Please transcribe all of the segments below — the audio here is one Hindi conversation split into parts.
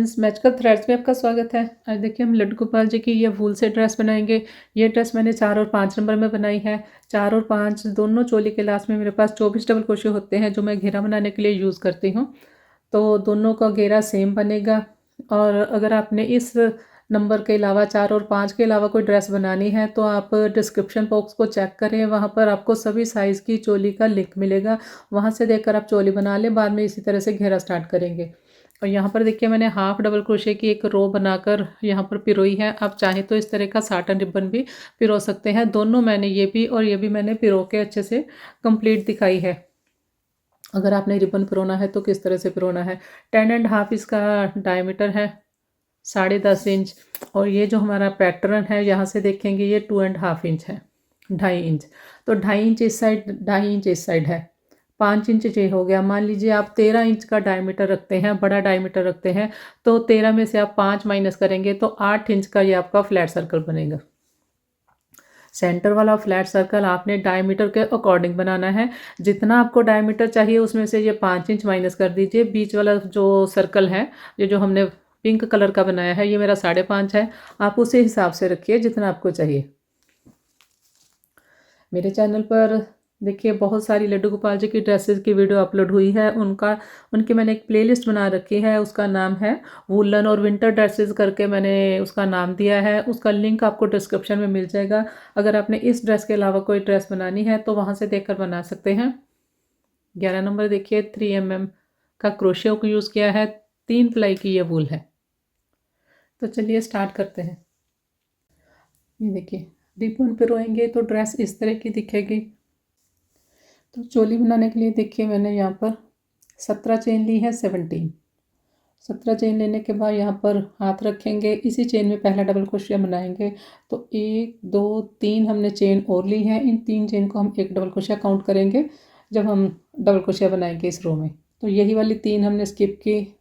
फ्रेंड्स, मैजिकल थ्रेड्स में आपका स्वागत है। आज देखिए हम लड्डू गोपाल जी की ये वूल से ड्रेस बनाएंगे। ये ड्रेस मैंने 4 और 5 नंबर में बनाई है। 4 और 5 दोनों चोली के लास्ट में मेरे पास 24 डबल क्रोशे होते हैं जो मैं घेरा बनाने के लिए यूज़ करती हूँ। तो दोनों का घेरा सेम बनेगा। और अगर आपने इस नंबर के अलावा 4 और 5 के अलावा कोई ड्रेस बनानी है तो आप डिस्क्रिप्शन बॉक्स को चेक करें, वहाँ पर आपको सभी साइज़ की चोली का लिंक मिलेगा। वहाँ से देखकर आप चोली बना लें, बाद में इसी तरह से घेरा स्टार्ट करेंगे। और यहाँ पर देखिए मैंने हाफ डबल क्रोशे की एक रो बनाकर यहाँ पर पिरोई है। आप चाहें तो इस तरह का साटन रिबन भी पिरो सकते हैं। दोनों मैंने ये भी और ये भी मैंने पिरो के अच्छे से कंप्लीट दिखाई है। अगर आपने रिबन पिरोना है तो किस तरह से पिरोना है। 10.5 इसका डायमीटर है, 10.5 इंच। और ये जो हमारा पैटर्न है यहाँ से देखेंगे ये 2.5 इंच है, 2.5 इंच। तो 2.5 इंच इस साइड, 2.5 इंच इस साइड है, 5 इंच ये हो गया। मान लीजिए आप 13 इंच का डायमीटर रखते हैं, बड़ा डायमीटर रखते हैं, तो 13 में से आप 5 माइनस करेंगे तो 8 इंच का ये आपका फ्लैट सर्कल बनेगा। सेंटर वाला फ्लैट सर्कल आपने डायमीटर के अकॉर्डिंग बनाना है। जितना आपको डायमीटर चाहिए उसमें से ये 5 इंच माइनस कर दीजिए। बीच वाला जो सर्कल है, ये जो हमने पिंक कलर का बनाया है, ये मेरा 5.5 है। आप उसी हिसाब से रखिए जितना आपको चाहिए। मेरे चैनल पर देखिए बहुत सारी लड्डू गोपाल जी की ड्रेसेस की वीडियो अपलोड हुई है। उनकी मैंने एक प्लेलिस्ट बना रखी है, उसका नाम है वूलन और विंटर ड्रेसेस करके मैंने उसका नाम दिया है। उसका लिंक आपको डिस्क्रिप्शन में मिल जाएगा। अगर आपने इस ड्रेस के अलावा कोई ड्रेस बनानी है तो वहाँ से देखकर बना सकते हैं। 11 नंबर देखिए 3 mm का क्रोशियो को यूज़ किया है। 3 प्लाई की ये वूल है। तो चलिए स्टार्ट करते हैं। ये देखिए रिबन पे रोएंगे तो ड्रेस इस तरह की दिखेगी। तो चोली बनाने के लिए देखिए मैंने यहाँ पर 17 चेन ली है, 17 चेन लेने के बाद यहाँ पर हाथ रखेंगे, इसी चेन में पहला डबल क्रोशिया बनाएंगे। तो 1 2 3 हमने चेन और ली है। इन 3 चेन को हम एक डबल क्रोशिया काउंट करेंगे जब हम डबल क्रोशिया बनाएंगे इस रो में। तो यही वाली 3 हमने स्किप की।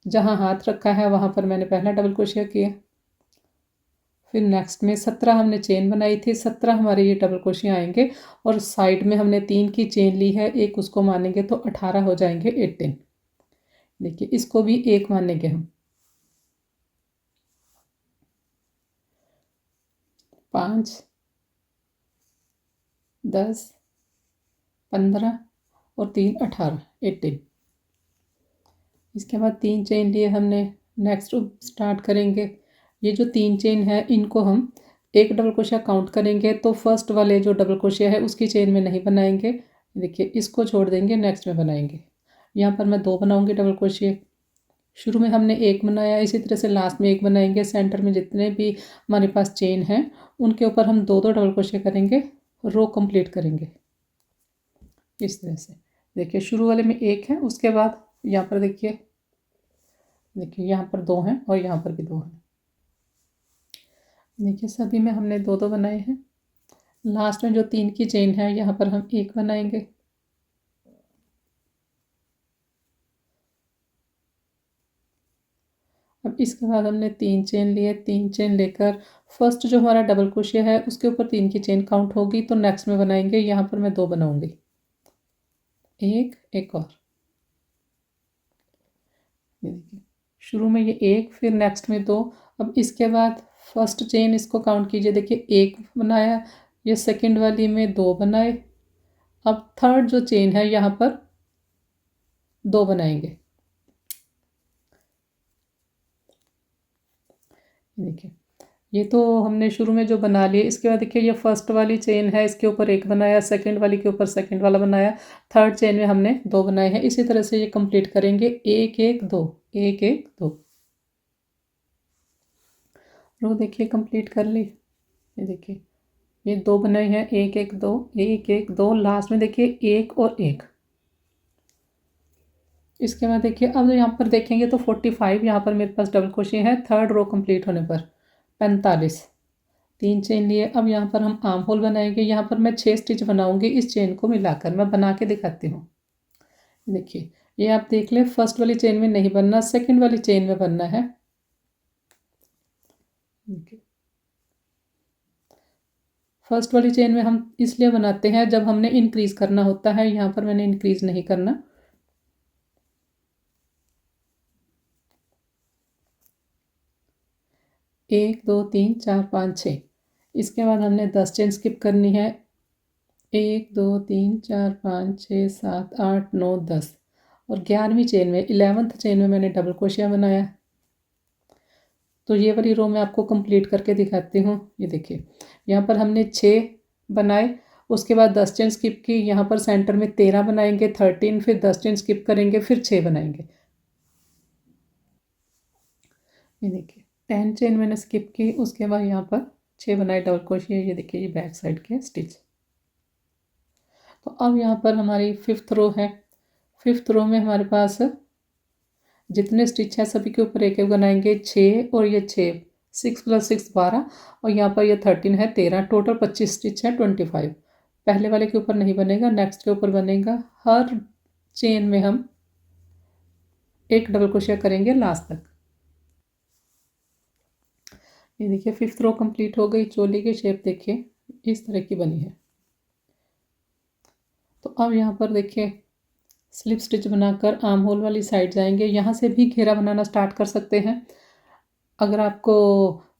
जहाँ हाथ रखा है वहाँ पर मैंने पहला डबल क्रोशिया किया। फिर नेक्स्ट में 17 हमने चेन बनाई थी, 17 हमारे ये डबल क्रोशिया आएंगे। और साइड में हमने 3 की चेन ली है, एक उसको मानेंगे तो 18 हो जाएंगे, 18। देखिए इसको भी एक मानेंगे हम। 5 10 15 और 3 18, 18। इसके बाद 3 चेन लिए हमने, नेक्स्ट स्टार्ट करेंगे। ये जो 3 चेन है इनको हम एक डबल क्रोशिया काउंट करेंगे। तो फर्स्ट वाले जो डबल क्रोशिया है उसकी चेन में नहीं बनाएंगे। देखिए इसको छोड़ देंगे, नेक्स्ट में बनाएंगे। यहाँ पर मैं 2 बनाऊंगी डबल क्रोशिया। शुरू में हमने 1 बनाया, इसी तरह से लास्ट में 1 बनाएंगे। सेंटर में जितने भी हमारे पास चेन हैं उनके ऊपर हम 2 डबल क्रोशिया करेंगे, रो कंप्लीट करेंगे इस तरह से। देखिए शुरू वाले में 1 है, उसके बाद यहाँ पर देखिए यहाँ पर 2 हैं और यहाँ पर भी 2 हैं। देखिए सभी में हमने 2 बनाए हैं। लास्ट में जो 3 की चेन है यहाँ पर हम 1 बनाएंगे। अब इसके बाद हमने 3 चेन लिए, 3 चेन लेकर फर्स्ट जो हमारा डबल क्रोशिया है उसके ऊपर 3 की चेन काउंट होगी तो नेक्स्ट में बनाएंगे। यहाँ पर मैं 2 बनाऊंगी, एक और। ये देखिए शुरू में ये 1, फिर नेक्स्ट में 2। अब इसके बाद फर्स्ट चेन इसको काउंट कीजिए। देखिए 1 बनाया, ये सेकंड वाली में 2 बनाए। अब थर्ड जो चेन है यहाँ पर 2 बनाएंगे। देखिए ये तो हमने शुरू में जो बना लिए। इसके बाद देखिए ये फर्स्ट वाली चेन है, इसके ऊपर 1 बनाया, सेकंड वाली के ऊपर सेकंड वाला बनाया, थर्ड चेन में हमने 2 बनाए हैं। इसी तरह से ये कंप्लीट करेंगे, 1 1 2, 1 1 2। रो देखिए कंप्लीट कर ली। ये देखिए ये 2 बनाए हैं, 1 1 2, 1 1 2। लास्ट में देखिए 1 और 1। इसके बाद देखिए अब यहाँ पर देखेंगे तो 45 यहाँ पर मेरे पास डबल क्रोशिया है। थर्ड रो कंप्लीट होने पर 45, 3 चेन लिए। अब यहाँ पर हम आर्म होल बनाएंगे। यहाँ पर मैं 6 स्टिच बनाऊंगी इस चेन को मिलाकर। मैं बना के दिखाती हूँ। देखिए ये आप देख लें, फर्स्ट वाली चेन में नहीं बनना, सेकंड वाली चेन में बनना है। फर्स्ट वाली चेन में हम इसलिए बनाते हैं जब हमने इंक्रीज करना होता है। यहाँ पर मैंने इंक्रीज नहीं करना। 1 2 3 4 5 6। इसके बाद हमने 10 चेन स्किप करनी है। 1 2 3 4 5 6 7 8 9 10 और 11वीं चेन में 11th चेन में मैंने डबल क्रोशिया बनाया। तो ये वाली रो मैं आपको कंप्लीट करके दिखाती हूँ। ये देखिए यहाँ पर हमने 6 बनाए, उसके बाद 10 चेन स्किप की, यहाँ पर सेंटर में 13 बनाएंगे, 13, फिर 10 चेन स्किप करेंगे, फिर 6 बनाएंगे। ये देखिए 10 चेन मैंने स्किप की, उसके बाद यहाँ पर 6 बनाए डबल क्रोशिया। ये देखिए ये बैक साइड के स्टिच। तो अब यहाँ पर हमारी 5th रो है। 5th रो में हमारे पास जितने स्टिच है सभी के ऊपर एक एक बनाएंगे। 6 और ये 6, 6 + 6 12 और यहाँ पर ये 13 है 13, टोटल 25 स्टिच है 25। पहले वाले के ऊपर नहीं बनेगा, नेक्स्ट के ऊपर बनेगा। हर चेन में हम एक डबल क्रोशिया करेंगे लास्ट तक। ये देखिए 5th रो कंप्लीट हो गई। चोली की शेप देखिए इस तरह की बनी है। तो अब यहाँ पर देखिए स्लिप स्टिच बनाकर आर्म होल वाली साइड जाएंगे। यहाँ से भी घेरा बनाना स्टार्ट कर सकते हैं अगर आपको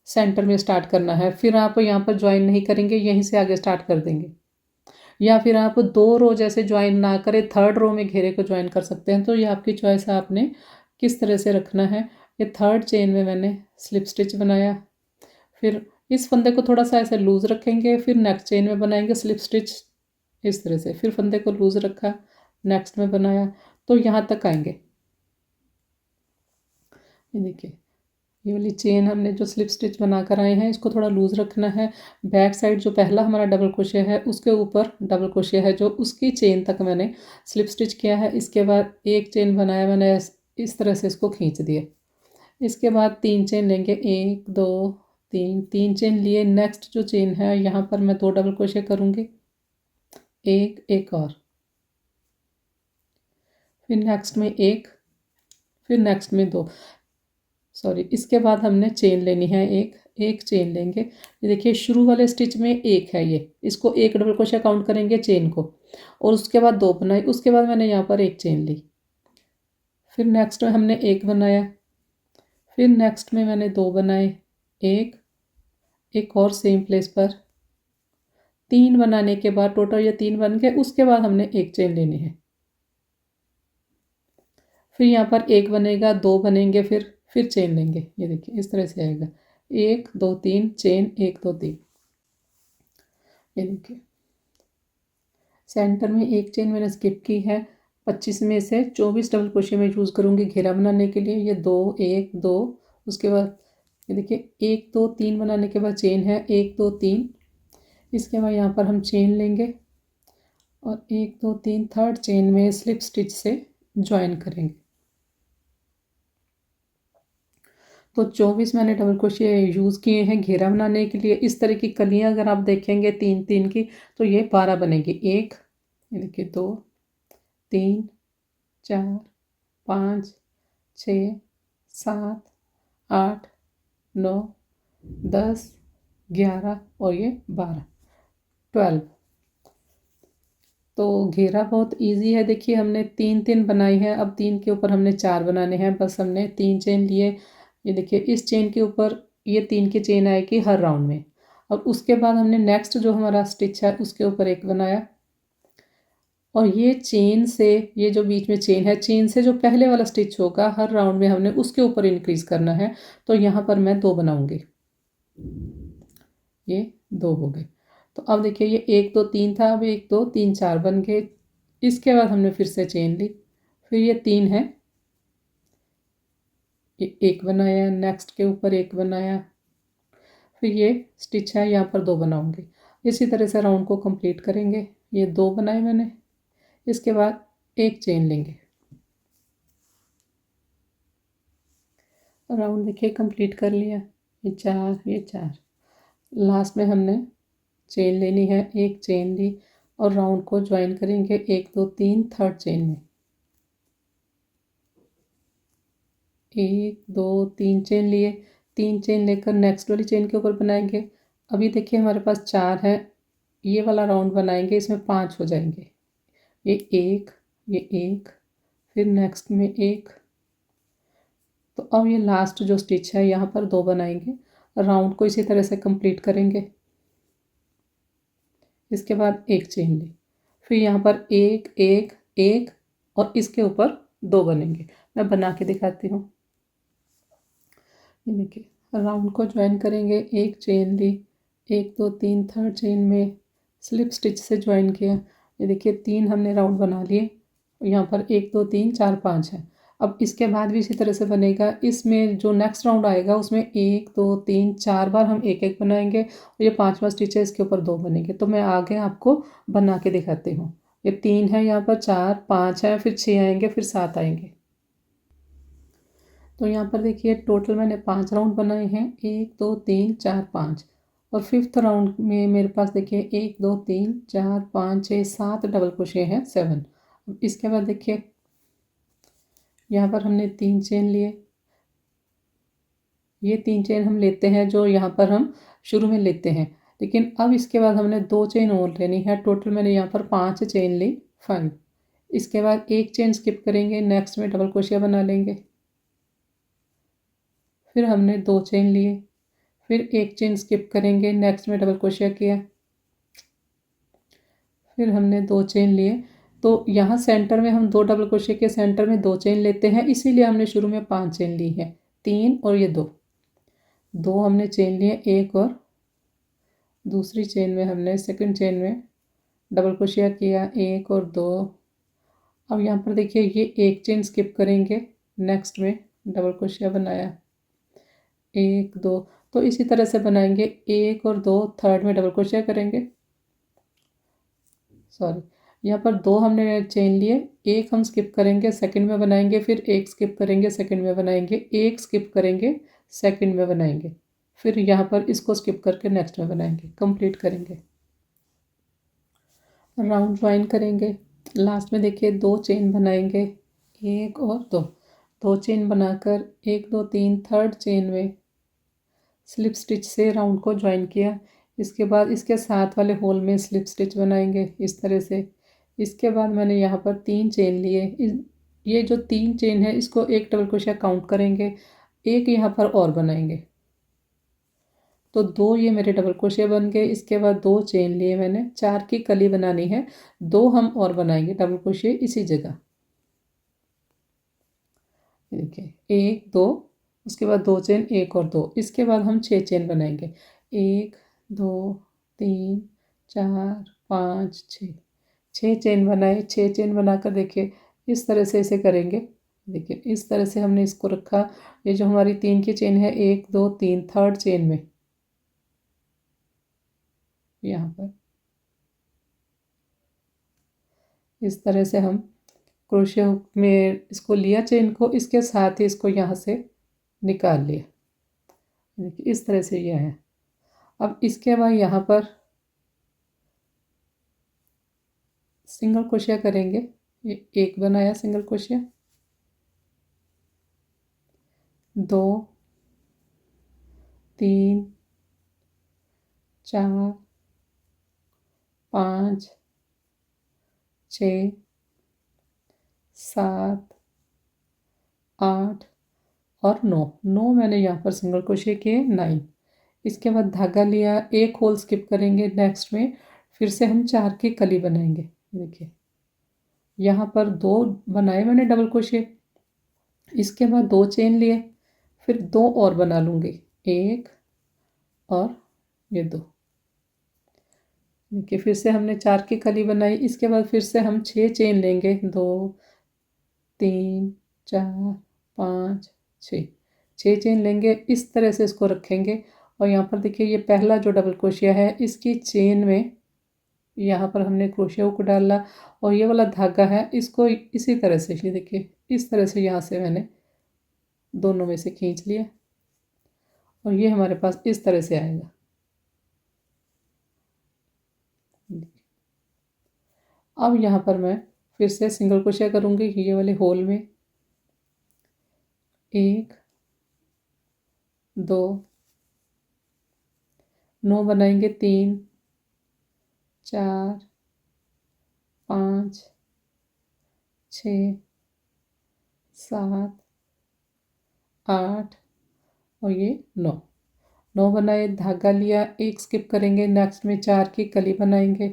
सेंटर में स्टार्ट करना है। फिर आप यहाँ पर ज्वाइन नहीं करेंगे, यहीं से आगे स्टार्ट कर देंगे। या फिर आप 2 रो जैसे ज्वाइन ना करें, 3rd रो में घेरे को ज्वाइन कर सकते हैं। तो ये आपकी चॉइस है, आपने किस तरह से रखना है। ये 3rd चेन में मैंने स्लिप स्टिच बनाया। फिर इस फंदे को थोड़ा सा ऐसे लूज़ रखेंगे, फिर नेक्स्ट चेन में बनाएंगे स्लिप स्टिच इस तरह से। फिर फंदे को लूज़ रखा, नेक्स्ट में बनाया, तो यहाँ तक आएंगे। ये देखिए ये वाली चेन हमने जो स्लिप स्टिच बना कर आए हैं, इसको थोड़ा लूज़ रखना है। बैक साइड जो पहला हमारा डबल क्रोशिया है उसके ऊपर डबल क्रोशिया है जो उसकी चेन तक मैंने स्लिप स्टिच किया है। इसके बाद एक चेन बनाया मैंने, इस तरह से इसको खींच दिया। इसके बाद 3 चेन लेंगे, 1 2 3, 3 चेन लिए। नेक्स्ट जो चेन है यहाँ पर मैं 2 डबल क्रोशिया करूँगी, एक और, फिर नेक्स्ट में एक, फिर नेक्स्ट में 2, सॉरी। इसके बाद हमने चेन लेनी है, एक चेन लेंगे। ये देखिए शुरू वाले स्टिच में एक है, ये इसको एक डबल क्रोशिया काउंट करेंगे चेन को, और उसके बाद 2 बनाए। उसके बाद मैंने यहाँ पर एक चेन ली, फिर नेक्स्ट में हमने एक बनाया, फिर नेक्स्ट में मैंने 2 बनाए, एक और सेम प्लेस पर। 3 बनाने के बाद टोटल ये 3 बन गए। उसके बाद हमने एक चेन लेनी है, फिर यहाँ पर एक बनेगा, 2 बनेंगे, फिर चेन लेंगे। ये देखिए इस तरह से आएगा, 1 2 3 चेन, 1 2 3। ये देखिए सेंटर में एक चेन मैंने स्किप की है। 25 में से 24 डबल क्रोशिया में यूज़ करूँगी घेरा बनाने के लिए। ये 2 1 2, उसके बाद ये देखिए 1 2 3 बनाने के बाद चेन है 1 2 3। इसके बाद यहाँ पर हम चेन लेंगे और 1 2 3 3rd चेन में स्लिप स्टिच से ज्वाइन करेंगे। तो 24 मैंने डबल क्रोशिया यूज़ किए हैं घेरा बनाने के लिए। इस तरह की कलियाँ अगर आप देखेंगे 3 3 की, तो ये 12 बनेगी। एक, ये देखिए 2 3 4 5 6 7 8 9 10 11 और ये 12 12। तो घेरा बहुत इजी है। देखिए हमने 3 3 बनाई है, अब 3 के ऊपर हमने 4 बनाने हैं। बस हमने 3 चेन लिए। ये देखिए इस चेन के ऊपर ये 3 की चेन आएगी हर राउंड में। और उसके बाद हमने नेक्स्ट जो हमारा स्टिच है उसके ऊपर एक बनाया, और ये चेन से, ये जो बीच में चेन है, चेन से जो पहले वाला स्टिच होगा हर राउंड में हमने उसके ऊपर इंक्रीज करना है। तो यहाँ पर मैं 2 बनाऊंगी, ये 2 हो गए। तो अब देखिए ये 1 2 3 था, अब 1 2 3 4 बन गए। इसके बाद हमने फिर से चेन ली, फिर ये 3 है, ये एक बनाया, नेक्स्ट के ऊपर एक बनाया, फिर ये स्टिच है यहाँ पर 2 बनाऊंगी। इसी तरह से राउंड को कंप्लीट करेंगे। ये 2 बनाए मैंने, इसके बाद एक चेन लेंगे। राउंड देखिए कंप्लीट कर लिया, ये 4 ये 4। लास्ट में हमने चेन लेनी है, एक चेन ली और राउंड को ज्वाइन करेंगे 1 2 3 3rd चेन में। 1 2 3 चेन लिए, 3 चेन लेकर नेक्स्ट वाली चेन के ऊपर बनाएंगे। अभी देखिए हमारे पास 4 है, ये वाला राउंड बनाएंगे, इसमें 5 हो जाएंगे। ये एक, फिर नेक्स्ट में एक। तो अब ये लास्ट जो स्टिच है यहाँ पर 2 बनाएंगे। राउंड को इसी तरह से कंप्लीट करेंगे। इसके बाद एक चेन ली, फिर यहाँ पर एक एक एक और इसके ऊपर 2 बनेंगे। मैं बना के दिखाती हूँ। ये देखिए राउंड को ज्वाइन करेंगे, एक चेन ली, 1 2 3 थर्ड चेन में स्लिप स्टिच से ज्वाइन किया। ये देखिए 3 हमने राउंड बना लिए। यहाँ पर 1 2 3 4 5 है। अब इसके बाद भी इसी तरह से बनेगा। इसमें जो नेक्स्ट राउंड आएगा उसमें 1 2 3 4 बार हम एक एक बनाएंगे और ये 5वां स्टिच है, इसके ऊपर 2 बनेंगे। तो मैं आगे आपको बना के दिखाती हूँ। ये 3 है, यहाँ पर 4 5 है, फिर 6 आएंगे, फिर 7 आएंगे। तो यहाँ पर देखिए टोटल मैंने 5 राउंड बनाए हैं, 1 2 3 4 5। और फिफ्थ राउंड में मेरे पास देखिए 1 2 3 4 5 6 7 डबल क्रोशे हैं, 7। इसके बाद देखिए यहाँ पर हमने 3 चेन लिए। ये 3 चेन हम लेते हैं जो यहाँ पर हम शुरू में लेते हैं, लेकिन अब इसके बाद हमने 2 चेन और लेनी है। टोटल मैंने यहाँ पर 5 चेन ली, 5। इसके बाद एक चेन स्किप करेंगे, नेक्स्ट में डबल क्रोशिया बना लेंगे। फिर हमने 2 चेन लिए, फिर एक चेन स्किप करेंगे, नेक्स्ट में डबल क्रोशिया किया। फिर हमने 2 चेन लिए। तो यहाँ सेंटर में हम 2 डबल क्रोशिया के सेंटर में 2 चेन लेते हैं, इसीलिए हमने शुरू में 5 चेन ली है। 3 और ये 2 हमने चेन लिए, एक और दूसरी चेन में हमने सेकंड चेन में डबल क्रोशिया किया, 1 और 2। अब यहाँ पर देखिए ये एक चेन स्किप करेंगे, नेक्स्ट में डबल क्रोशिया बनाया, 1 2। तो इसी तरह से बनाएंगे, 1 और 2 थर्ड में डबल क्रोशिया करेंगे। सॉरी, यहाँ पर 2 हमने चेन लिए, एक हम स्किप करेंगे, सेकंड में बनाएंगे, फिर एक स्किप करेंगे, सेकंड में बनाएंगे, एक स्किप करेंगे, सेकंड में बनाएंगे, फिर यहाँ पर इसको स्किप करके नेक्स्ट में बनाएंगे, कंप्लीट करेंगे। राउंड ज्वाइन करेंगे, लास्ट में देखिए 2 चेन बनाएंगे, 1 और 2 चेन बनाकर 1 2 3 थर्ड चेन में स्लिप स्टिच से राउंड को ज्वाइन किया। इसके बाद इसके साथ वाले होल में स्लिप स्टिच बनाएंगे इस तरह से। इसके बाद मैंने यहाँ पर 3 चेन लिए। ये जो 3 चेन है इसको एक डबल क्रोशिया काउंट करेंगे, एक यहाँ पर और बनाएंगे। तो 2 ये मेरे डबल क्रोशिया बन गए। इसके बाद 2 चेन लिए मैंने, 4 की कली बनानी है, 2 हम और बनाएंगे डबल क्रोशिया इसी जगह। देखिए 1 2, उसके बाद 2 चेन, 1 और 2। इसके बाद हम 6 चेन बनाएंगे, 1 2 3 4 5 6। 6 चेन बनाए, 6 चेन बनाकर देखिए इस तरह से इसे करेंगे। देखिए इस तरह से हमने इसको रखा। ये जो हमारी 3 की चेन है, 1 2 3 थर्ड चेन में यहाँ पर इस तरह से हम क्रोशिया हुक में इसको लिया चेन को, इसके साथ ही इसको यहाँ से निकाल लिया। देखिए इस तरह से यह है। अब इसके बाद यहाँ पर सिंगल क्रोशिया करेंगे। ये एक बनाया सिंगल क्रोशिया, 2 3 4 5 6 7 8 और 9 मैंने यहाँ पर सिंगल क्रोशिया किए, 9। इसके बाद धागा लिया, एक होल स्किप करेंगे, नेक्स्ट में फिर से हम 4 की कली बनाएंगे। देखिए यहाँ पर 2 बनाए मैंने डबल क्रोशिया। इसके बाद 2 चेन लिए, फिर 2 और बना लूँगी, 1 और ये 2। देखिए फिर से हमने 4 की कली बनाई। इसके बाद फिर से हम 6 चेन लेंगे, 2 3 4 5 6 चेन लेंगे। इस तरह से इसको रखेंगे और यहाँ पर देखिए ये पहला जो डबल क्रोशिया है इसकी चेन में यहाँ पर हमने क्रोशिया हुक डाला और ये वाला धागा है इसको इसी तरह से, ये देखिए इस तरह से यहाँ से मैंने दोनों में से खींच लिया और ये हमारे पास इस तरह से आएगा। अब यहाँ पर मैं फिर से सिंगल क्रोशिया करूँगी ये वाले होल में, 1 2 9 बनाएंगे, 3 4 5 6 7 8 और ये 9 9 बनाए, धागा लिया, एक स्किप करेंगे, नेक्स्ट में 4 की कली बनाएंगे,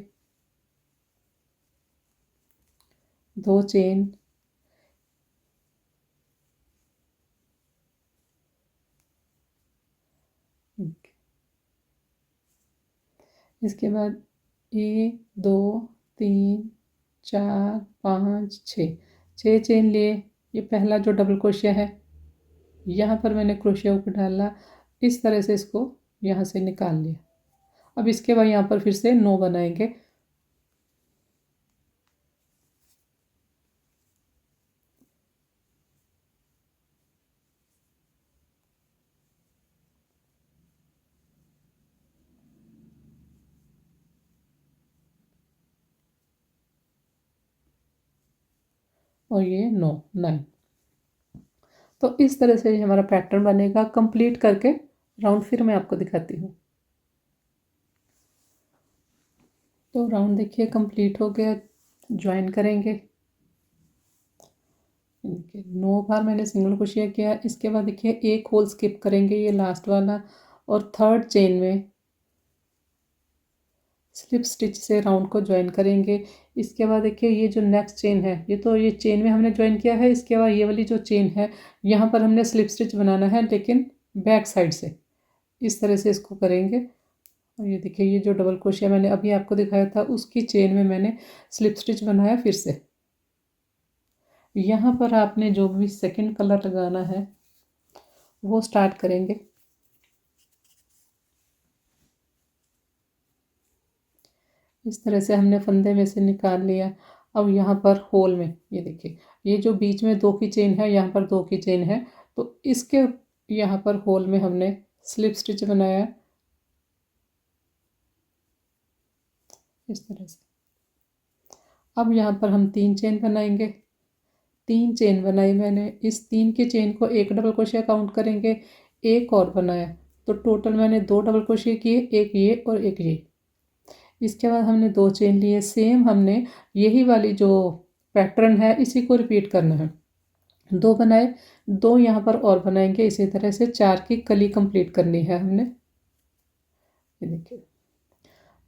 2 चेन, इसके बाद 1 2 3 4 5 6 6 चेन लिए। ये पहला जो डबल क्रोशिया है, यहाँ पर मैंने क्रोशिया ऊपर डाला, इस तरह से इसको यहाँ से निकाल लिया। अब इसके बाद यहाँ पर फिर से 9 बनाएंगे, और ये 9। तो इस तरह से हमारा पैटर्न बनेगा। कंप्लीट करके राउंड फिर मैं आपको दिखाती हूँ। तो राउंड देखिए कंप्लीट हो गया। ज्वाइन करेंगे, 9 बार मैंने सिंगल क्रोशिया किया। इसके बाद देखिए एक होल स्किप करेंगे, ये लास्ट वाला, और थर्ड चेन में स्लिप स्टिच से राउंड को ज्वाइन करेंगे। इसके बाद देखिए ये जो नेक्स्ट चेन है, ये चेन में हमने ज्वाइन किया है। इसके बाद ये वाली जो चेन है, यहाँ पर हमने स्लिप स्टिच बनाना है, लेकिन बैक साइड से इस तरह से इसको करेंगे। और ये देखिए ये जो डबल क्रोशिया मैंने अभी आपको दिखाया था, उसकी चेन में मैंने स्लिप स्टिच बनाया। फिर से यहाँ पर आपने जो भी सेकंड कलर लगाना है वो स्टार्ट करेंगे। इस तरह से हमने फंदे में से निकाल लिया। अब यहाँ पर होल में ये देखिए, ये जो बीच में 2 की चेन है, यहाँ पर 2 की चेन है, तो इसके यहाँ पर होल में हमने स्लिप स्टिच बनाया इस तरह से। अब यहाँ पर हम 3 चेन बनाएंगे। 3 चेन बनाई मैंने, इस 3 की चेन को एक डबल क्रोशिया काउंट करेंगे, एक और बनाया, तो टोटल मैंने 2 डबल क्रोशिया किए, एक ये और एक ये। इसके बाद हमने 2 चेन लिए, सेम हमने यही वाली जो पैटर्न है इसी को रिपीट करना है। 2 बनाए, 2 यहाँ पर और बनाएंगे। इसी तरह से 4 की कली कंप्लीट करनी है हमने। ये देखिए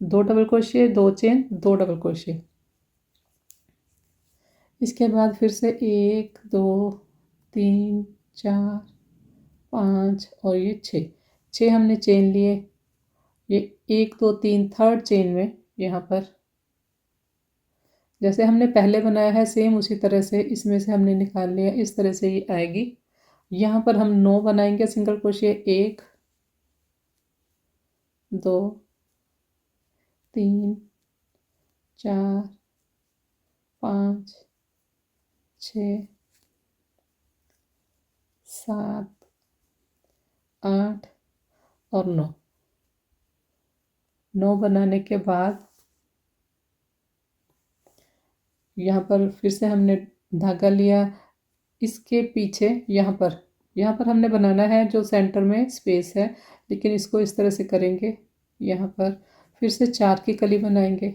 2 double crochet, 2 chain, 2 double crochet. इसके बाद फिर से 1 2 3 4 5 और ये 6 हमने चेन लिए। ये 1 2 3 थर्ड चेन में यहाँ पर जैसे हमने पहले बनाया है, सेम उसी तरह से इसमें से हमने निकाल लिया। इस तरह से ये आएगी। यहाँ पर हम 9 बनाएंगे सिंगल क्रोशिया, 1 2 3 4 5 6 7 8 और 9 बनाने के बाद यहाँ पर फिर से हमने धागा लिया। इसके पीछे यहाँ पर हमने बनाना है जो सेंटर में स्पेस है, लेकिन इसको इस तरह से करेंगे। यहाँ पर फिर से 4 की कली बनाएंगे।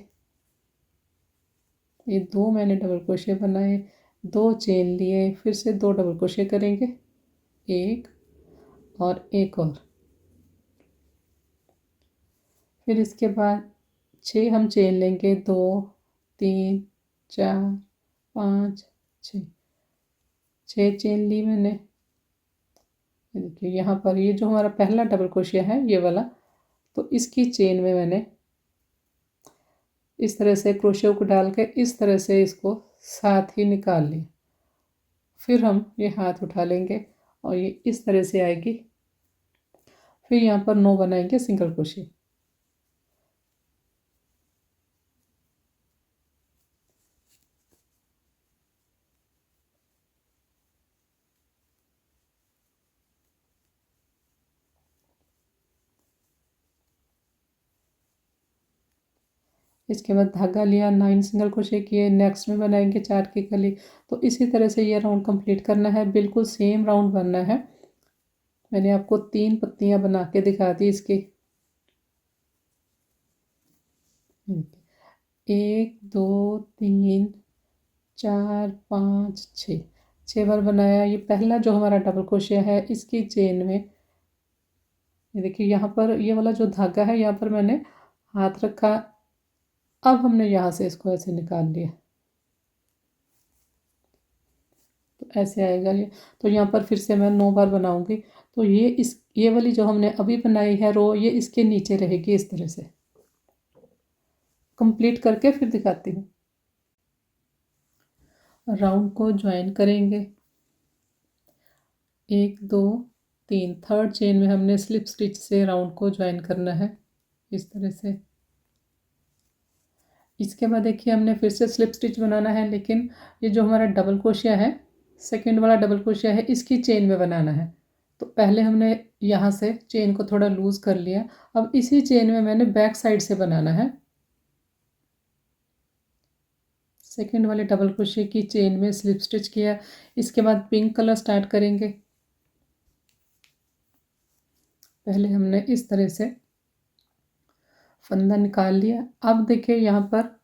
ये 2 मैंने डबल क्रोशिया बनाए, 2 चेन लिए, फिर से 2 डबल क्रोशिया करेंगे, एक और एक और। फिर इसके बाद 6 हम चेन लेंगे, 2 3 4 5 6 6 चेन ली मैंने। ये देखिए यहाँ पर ये जो हमारा पहला डबल क्रोशिया है ये वाला, तो इसकी चेन में मैंने इस तरह से क्रोशिया को डाल के इस तरह से इसको साथ ही निकाल लिया। फिर हम ये हाथ उठा लेंगे और ये इस तरह से आएगी। फिर यहाँ पर 9 बनाएंगे सिंगल क्रोशिया। इसके बाद धागा लिया, 9 सिंगल क्रोशिया किए, नेक्स्ट में बनाएंगे 4 की कली। तो इसी तरह से ये राउंड कंप्लीट करना है, बिल्कुल सेम राउंड बनना है। मैंने आपको 3 पत्तियां बना के दिखा दी इसकी। 1 2 3 4 5 6 बार बनाया। ये पहला जो हमारा डबल क्रोशिया है, इसकी चेन में ये देखिए यहाँ पर ये वाला जो धागा है यहाँ पर मैंने हाथ रखा। अब हमने यहाँ से इसको ऐसे निकाल लिया, तो ऐसे आएगा ये। तो यहाँ पर फिर से मैं 9 बार बनाऊंगी। तो ये वाली जो हमने अभी बनाई है रो, ये इसके नीचे रहेगी इस तरह से। कंप्लीट करके फिर दिखाती हूँ। राउंड को ज्वाइन करेंगे, 1 2 3, थर्ड चेन में हमने स्लिप स्टिच से राउंड को ज्वाइन करना है इस तरह से। इसके बाद देखिए हमने फिर से स्लिप स्टिच बनाना है, लेकिन ये जो हमारा डबल क्रोशिया है, सेकंड वाला डबल क्रोशिया है, इसकी चेन में बनाना है। तो पहले हमने यहाँ से चेन को थोड़ा लूज कर लिया। अब इसी चेन में मैंने बैक साइड से बनाना है। सेकंड वाले डबल क्रोशिया की चेन में स्लिप स्टिच किया। इसके बाद पिंक कलर स्टार्ट करेंगे। पहले हमने इस तरह से फंदा निकाल लिया। अब देखिए यहाँ पर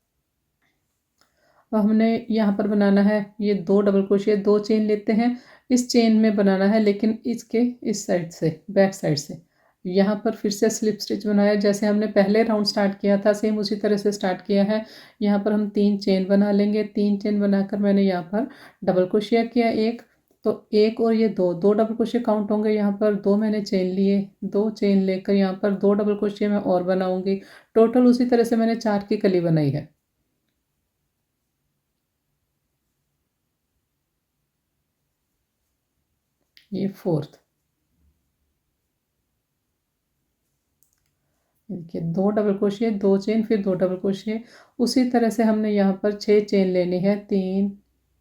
हमने यहाँ पर बनाना है ये 2 डबल क्रोशिया, 2 चेन लेते हैं, इस चेन में बनाना है, लेकिन इसके इस साइड से, बैक साइड से। यहाँ पर फिर से स्लिप स्टिच बनाया, जैसे हमने पहले राउंड स्टार्ट किया था सेम उसी तरह से स्टार्ट किया है। यहाँ पर हम 3 चेन बना लेंगे। 3 चेन बनाकर मैंने यहाँ पर डबल क्रोशिया किया एक, तो एक और ये 2 डबल क्रोशिया काउंट होंगे। यहाँ पर 2 मैंने चेन लिए, 2 चेन लेकर यहाँ पर 2 डबल क्रोशिया मैं और बनाऊंगी। टोटल उसी तरह से मैंने 4 की कली बनाई है। ये फोर्थ, देखिए 2 डबल क्रोशिया, 2 चेन, फिर 2 डबल क्रोशिया। उसी तरह से हमने यहाँ पर 6 चेन लेनी है, 3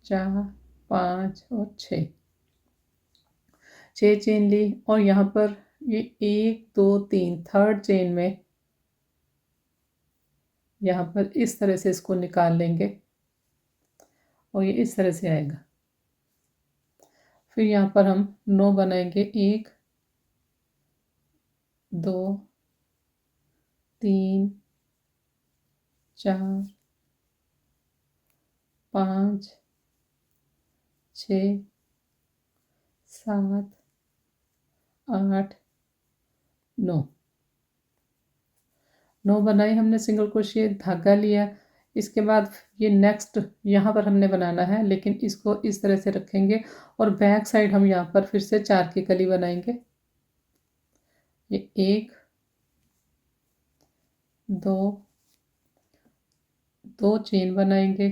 4 5 और 6। 6 चेन ली और यहाँ पर ये 1 2 3 थर्ड चेन में यहाँ पर इस तरह से इसको निकाल लेंगे और ये इस तरह से आएगा। फिर यहाँ पर हम 9 बनाएंगे, 1 2 3 4 5 6 7 8 9। 9 बनाई हमने सिंगल क्रोशिया, धागा लिया। इसके बाद ये नेक्स्ट यहाँ पर हमने बनाना है, लेकिन इसको इस तरह से रखेंगे और बैक साइड हम यहाँ पर फिर से 4 की कली बनाएंगे। ये 1 2 2 चेन बनाएंगे,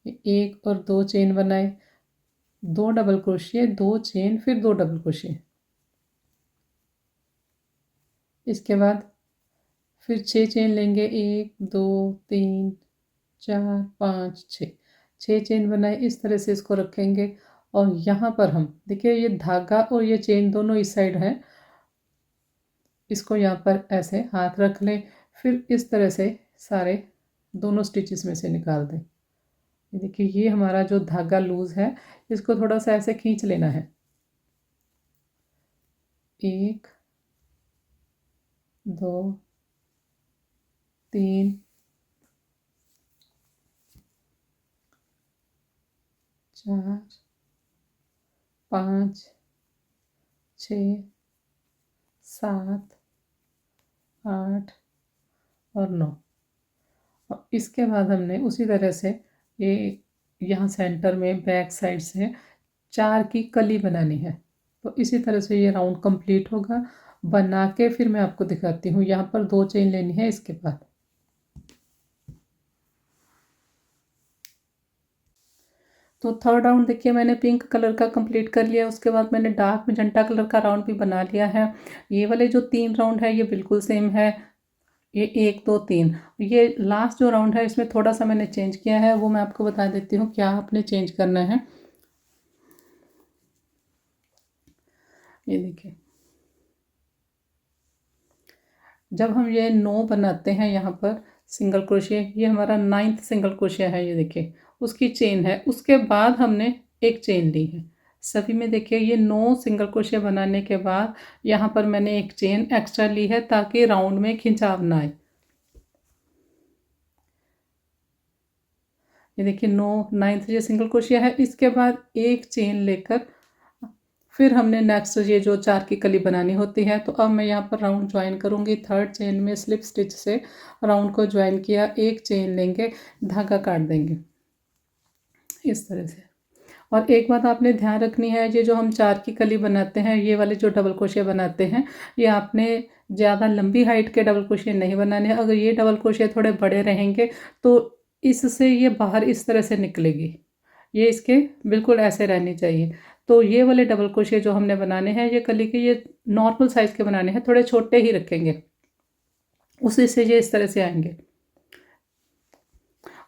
ये 1 और 2 चेन बनाए, 2 डबल क्रोशिया, 2 चेन, फिर 2 डबल क्रोशिया। इसके बाद फिर 6 चेन लेंगे, 1 2 3 4 5 6। 6 चेन बनाए, इस तरह से इसको रखेंगे और यहाँ पर हम देखिए ये धागा और ये चेन दोनों इस साइड है, इसको यहाँ पर ऐसे हाथ रख लें, फिर इस तरह से सारे दोनों स्टिचेस में से निकाल दें। ये देखिए ये हमारा जो धागा लूज है, इसको थोड़ा सा ऐसे खींच लेना है। 1 2 3 4 5 6 7 8 और 9। और इसके बाद हमने उसी तरह से ये यहाँ सेंटर में बैक साइड से 4 की कली बनानी है। तो इसी तरह से ये राउंड कंप्लीट होगा। बना के फिर मैं आपको दिखाती हूँ। यहाँ पर 2 चेन लेनी है इसके बाद। तो थर्ड राउंड देखिए मैंने पिंक कलर का कंप्लीट कर लिया। उसके बाद मैंने डार्क मैजेंटा कलर का राउंड भी बना लिया है। ये वाले जो 3 राउंड है ये बिल्कुल सेम है, ये 1 2 3। ये लास्ट जो राउंड है इसमें थोड़ा सा मैंने चेंज किया है, वो मैं आपको बता देती हूँ क्या आपने चेंज करना है। ये देखिए जब हम ये 9 बनाते हैं यहाँ पर सिंगल क्रोशिया, ये हमारा 9th सिंगल क्रोशिया है, ये देखिए उसकी चेन है। उसके बाद हमने एक चेन ली है सभी में। देखिए ये 9 सिंगल क्रोशिया बनाने के बाद यहाँ पर मैंने एक चेन एक्स्ट्रा ली है ताकि राउंड में खिंचाव ना आए। ये देखिए 9th ये सिंगल क्रोशिया है। इसके बाद एक चेन लेकर फिर हमने नेक्स्ट ये जो 4 की कली बनानी होती है, तो अब मैं यहाँ पर राउंड ज्वाइन करूँगी। थर्ड चेन में स्लिप स्टिच से राउंड को ज्वाइन किया, एक चेन लेंगे, धागा काट देंगे इस तरह से। और एक बात आपने ध्यान रखनी है, ये जो हम 4 की कली बनाते हैं, ये वाले जो डबल क्रोशिया बनाते हैं, ये आपने ज़्यादा लंबी हाइट के डबल क्रोशिया नहीं बनाने हैं। अगर ये डबल क्रोशिया थोड़े बड़े रहेंगे तो इससे ये बाहर इस तरह से निकलेगी, ये इसके बिल्कुल ऐसे रहनी चाहिए। तो ये वाले डबल क्रोशिया जो हमने बनाने हैं, ये कली के ये नॉर्मल साइज़ के बनाने हैं, थोड़े छोटे ही रखेंगे, उसी से ये इस तरह से आएंगे।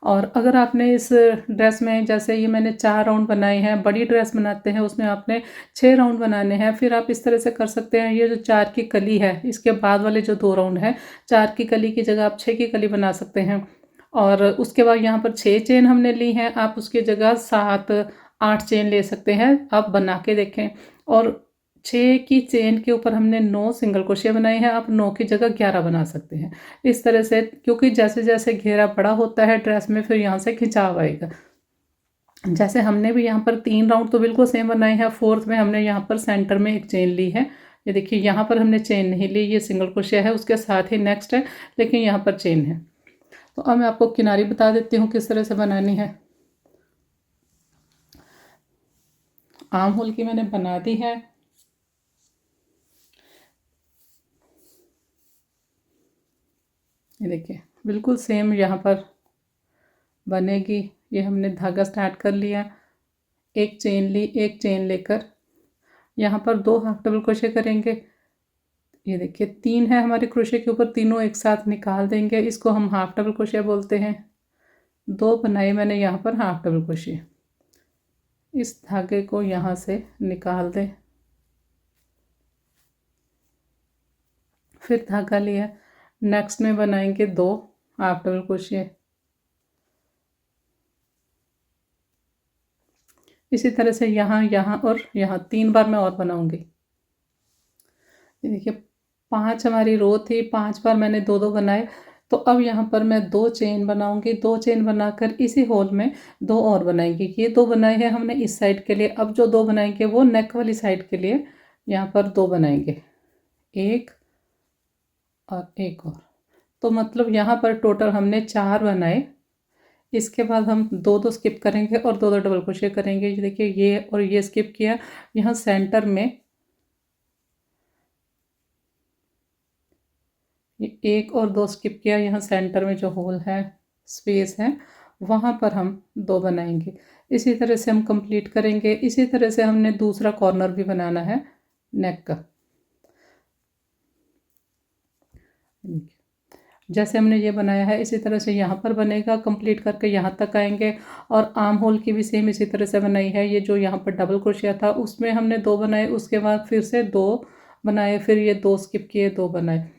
और अगर आपने इस ड्रेस में, जैसे ये मैंने 4 राउंड बनाए हैं, बड़ी ड्रेस बनाते हैं उसमें आपने 6 राउंड बनाने हैं, फिर आप इस तरह से कर सकते हैं। ये जो 4 की कली है, इसके बाद वाले जो 2 राउंड हैं, 4 की कली की जगह आप 6 की कली बना सकते हैं। और उसके बाद यहाँ पर 6 चेन हमने ली हैं, आप उसकी जगह 7 8 चेन ले सकते हैं। आप बना के देखें। और 6 की चेन के ऊपर हमने 9 सिंगल क्रोशिया बनाए हैं, आप 9 की जगह 11 बना सकते हैं इस तरह से, क्योंकि जैसे जैसे घेरा बड़ा होता है ड्रेस में, फिर यहाँ से खिंचाव आएगा। जैसे हमने भी यहाँ पर 3 राउंड तो बिल्कुल सेम बनाए हैं, फोर्थ में हमने यहाँ पर सेंटर में एक चेन ली है। ये देखिए, यहाँ पर हमने चेन नहीं ली, ये सिंगल क्रोशिया है, उसके साथ ही नेक्स्ट है, लेकिन यहाँ पर चेन है। तो अब मैं आपको किनारी बता देती हूँ किस तरह से बनानी है। आर्म होल की मैंने बना दी है। ये देखिए, बिल्कुल सेम यहाँ पर बनेगी। ये हमने धागा स्टार्ट कर लिया, एक चेन ली, एक चेन लेकर यहाँ पर 2 हाफ डबल क्रोशिया करेंगे। ये देखिए 3 है हमारे क्रोशिया के ऊपर, तीनों एक साथ निकाल देंगे, इसको हम हाफ डबल क्रोशिया बोलते हैं। 2 बनाए मैंने यहाँ पर हाफ डबल क्रोशिया। इस धागे को यहाँ से निकाल दें, फिर धागा लिया, नेक्स्ट में बनाएंगे 2 हाफ डबल क्रोशिया। इसी तरह से यहाँ, यहाँ और यहाँ 3 बार मैं और बनाऊंगी। ये देखिए 5 हमारी रो थी, 5 बार मैंने 2 बनाए। तो अब यहाँ पर मैं 2 चेन बनाऊंगी, 2 चेन बनाकर इसी होल में 2 और बनाएंगे। ये 2 बनाए हैं हमने इस साइड के लिए, अब जो 2 बनाएंगे वो नेक वाली साइड के लिए यहाँ पर 2 बनाएंगे, एक और एक और। तो मतलब यहाँ पर टोटल हमने 4 बनाए। इसके बाद हम 2 स्किप करेंगे और 2 डबल क्रोशिया करेंगे। ये देखिए, ये और ये स्किप किया, यहाँ सेंटर में ये 1 और 2 स्किप किया, यहाँ सेंटर में जो होल है, स्पेस है, वहाँ पर हम 2 बनाएंगे। इसी तरह से हम कंप्लीट करेंगे। इसी तरह से हमने दूसरा कॉर्नर भी बनाना है नेक का। जैसे हमने ये बनाया है, इसी तरह से यहाँ पर बनेगा, कंप्लीट करके यहाँ तक आएंगे। और आर्म होल की भी सेम इसी तरह से बनाई है। ये जो यहाँ पर डबल क्रोशिया था उसमें हमने 2 बनाए, उसके बाद फिर से 2 बनाए, फिर ये 2 स्किप किए, 2 बनाए।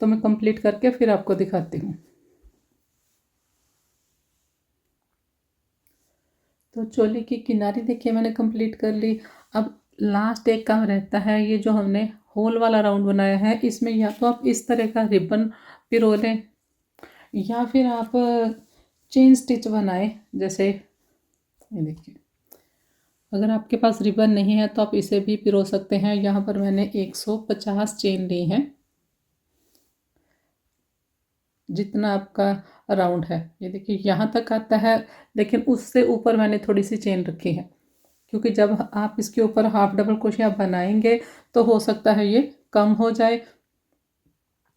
तो मैं कंप्लीट करके फिर आपको दिखाती हूँ। तो चोली की किनारी देखिए मैंने कंप्लीट कर ली। अब लास्ट एक काम रहता है, ये जो हमने होल वाला राउंड बनाया है, इसमें या तो आप इस तरह का रिबन पिरो लें, या फिर आप चेन स्टिच बनाए। जैसे ये देखिए, अगर आपके पास रिबन नहीं है तो आप इसे भी पिरो सकते हैं। यहाँ पर मैंने 150 चेन ली हैं, जितना आपका राउंड है। ये देखिए यहाँ तक आता है, लेकिन उससे ऊपर मैंने थोड़ी सी चेन रखी है, क्योंकि जब आप इसके ऊपर हाफ डबल क्रोशिया बनाएंगे तो हो सकता है ये कम हो जाए।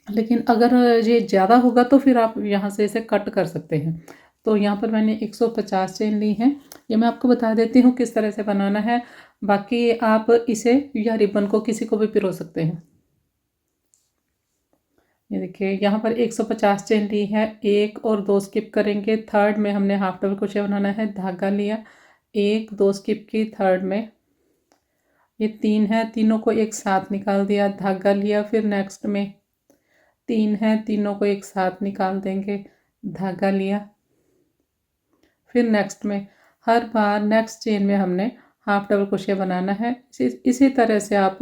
लेकिन अगर ये ज़्यादा होगा तो फिर आप यहाँ से इसे कट कर सकते हैं। तो यहाँ पर मैंने 150 चेन ली हैं। ये मैं आपको बता देती हूँ किस तरह से बनाना है, बाकी आप इसे या रिबन को किसी को भी पिरो सकते हैं। ये देखिए यहाँ पर 150 चेन ली है, 1 और 2 स्किप करेंगे। थर्ड में हमने हाफ डबल क्रोशिया बनाना है, धागा लिया, 1 2 स्किप की, थर्ड में ये 3 है, तीनों को एक साथ निकाल दिया, धागा लिया, फिर नेक्स्ट में 3 है, तीनों को एक साथ निकाल देंगे, धागा लिया, फिर नेक्स्ट में। हर बार नेक्स्ट चेन में हमने हाफ डबल क्रोशिया बनाना है। इसी तरह से आप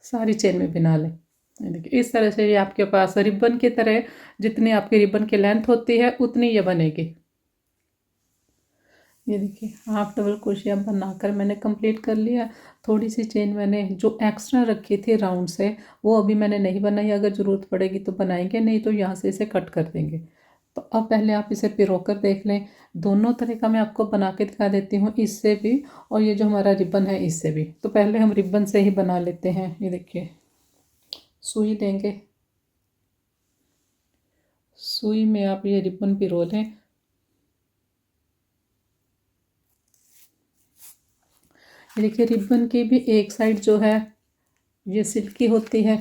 सारी चेन में बना लें। देखिए इस तरह से ये आपके पास रिबन की तरह, जितनी आपकी रिबन की लेंथ होती है उतनी ये बनेगी। ये देखिए हाफ डबल क्रोशिया बनाकर मैंने कंप्लीट कर लिया। थोड़ी सी चेन मैंने जो एक्स्ट्रा रखी थी राउंड से, वो अभी मैंने नहीं बनाई, अगर ज़रूरत पड़ेगी तो बनाएंगे, नहीं तो यहाँ से इसे कट कर देंगे। तो अब पहले आप इसे पिरो कर देख लें। दोनों तरह का मैं आपको बना के दिखा देती हूँ, इससे भी और ये जो हमारा रिबन है इससे भी। तो पहले हम रिबन से ही बना लेते हैं। ये देखिए सुई लेंगे, सुई में आप ये रिबन पिरो लें। ये देखिए रिबन की भी एक साइड जो है ये सिल्की होती है,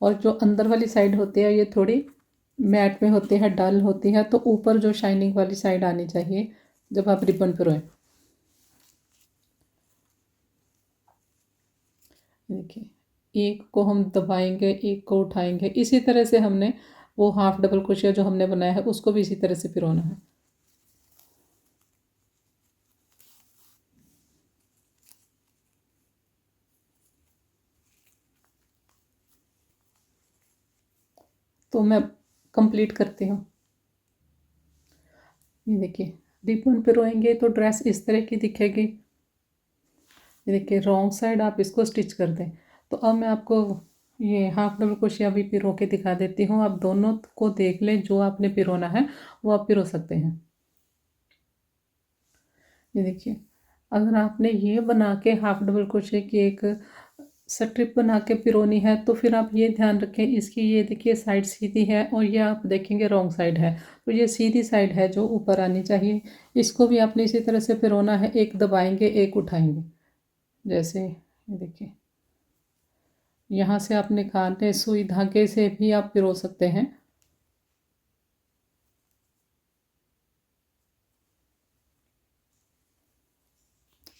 और जो अंदर वाली साइड होती है ये थोड़ी मैट में होती है, डल होती है। तो ऊपर जो शाइनिंग वाली साइड आनी चाहिए जब आप रिबन पिरोएं। देखिए एक को हम दबाएंगे, एक को उठाएंगे, इसी तरह से हमने वो हाफ डबल क्रोशिया जो हमने बनाया है उसको भी इसी तरह से पिरोना है। तो मैं कंप्लीट करती हूँ। ये देखिए रिबन पिरोएंगे तो ड्रेस इस तरह की दिखेगी। ये देखिए रॉन्ग साइड आप इसको स्टिच कर दें। तो अब मैं आपको ये हाफ डबल क्रोशिया भी पिरो के दिखा देती हूँ। आप दोनों को देख लें, जो आपने पिरोना है वो आप पिरो सकते हैं। ये देखिए अगर आपने ये बना के हाफ डबल क्रोशिया की एक स्ट्रिप बना के पिरोनी है, तो फिर आप ये ध्यान रखें इसकी, ये देखिए साइड सीधी है और ये आप देखेंगे रॉन्ग साइड है। तो ये सीधी साइड है जो ऊपर आनी चाहिए। इसको भी आपने इसी तरह से पिरोना है, एक दबाएंगे एक उठाएंगे। जैसे ये देखिए यहाँ से आप निकालते सुई धागे से भी आप पिरो सकते हैं।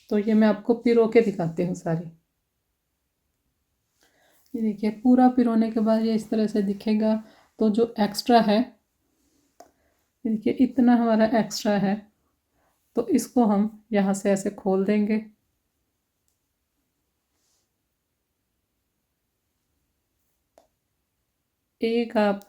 तो ये मैं आपको पिरो के दिखाती हूँ सारी। ये देखिए पूरा पिरोने के बाद ये इस तरह से दिखेगा। तो जो एक्स्ट्रा है, देखिए इतना हमारा एक्स्ट्रा है, तो इसको हम यहाँ से ऐसे खोल देंगे। एक आप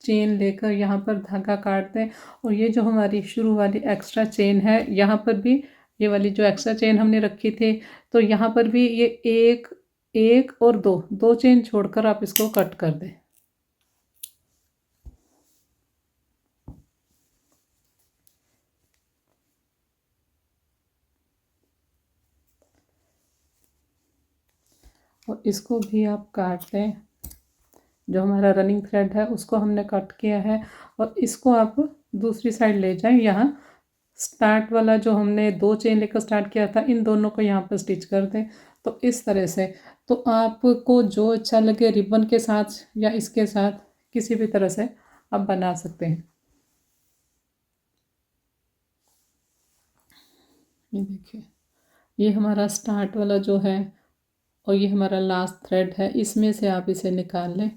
चेन लेकर यहाँ पर धागा काट दें, और ये जो हमारी शुरू वाली एक्स्ट्रा चेन है यहाँ पर भी, ये वाली जो एक्स्ट्रा चेन हमने रखी थी, तो यहाँ पर भी ये एक एक और दो दो चेन छोड़कर आप इसको कट कर दें। और इसको भी आप काट दें। जो हमारा रनिंग थ्रेड है उसको हमने कट किया है, और इसको आप दूसरी साइड ले जाएं। यहाँ स्टार्ट वाला जो हमने दो चेन लेकर स्टार्ट किया था, इन दोनों को यहाँ पर स्टिच कर दें। तो इस तरह से, तो आपको जो अच्छा लगे रिबन के साथ या इसके साथ किसी भी तरह से आप बना सकते हैं। ये देखिए ये हमारा स्टार्ट वाला जो है, और ये हमारा लास्ट थ्रेड है, इसमें से आप इसे निकाल लें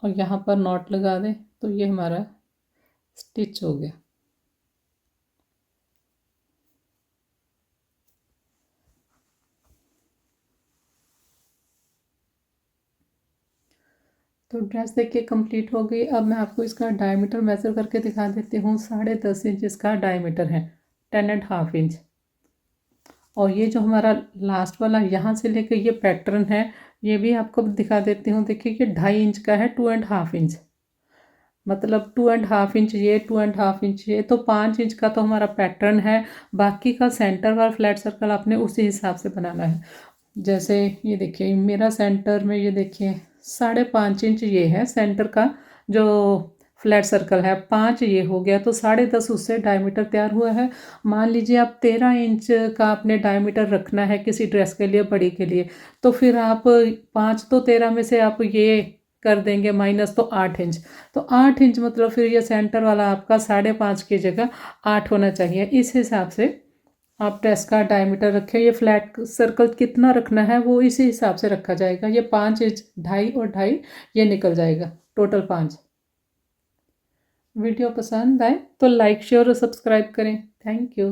और यहाँ पर नॉट लगा दें। तो ये हमारा स्टिच हो गया। तो ड्रेस देखिए कंप्लीट हो गई। अब मैं आपको इसका डायमीटर मेज़र करके दिखा देती हूँ। 10.5 इंच इसका डायमीटर है, 10.5 इंच। और ये जो हमारा लास्ट वाला यहाँ से लेकर ये पैटर्न है, ये भी आपको दिखा देती हूँ। देखिए ये 2.5 इंच का है, 2.5 इंच, मतलब 2.5 इंच ये, 2.5 इंच ये, तो 5 इंच का तो हमारा पैटर्न है। बाकी का सेंटर वाला फ्लैट सर्कल आपने उसी हिसाब से बनाना है। जैसे ये देखिए मेरा सेंटर में, ये देखिए 5.5 इंच ये है सेंटर का जो फ्लैट सर्कल है, 5 ये हो गया, तो 10.5 उससे डायमीटर तैयार हुआ है। मान लीजिए आप 13 इंच का आपने डायमीटर रखना है किसी ड्रेस के लिए, बड़ी के लिए, तो फिर आप 5 तो 13 में से आप ये कर देंगे माइनस, तो 8 इंच। तो 8 इंच मतलब फिर ये सेंटर वाला आपका 5.5 की जगह 8 होना चाहिए। इस हिसाब से आप ड्रेस का डायमीटर रखें। ये फ्लैट सर्कल कितना रखना है वो इसी हिसाब से रखा जाएगा। ये 5 इंच, 2.5 और 2.5 ये निकल जाएगा, टोटल 5। वीडियो पसंद आए तो लाइक शेयर और सब्सक्राइब करें। Thank you.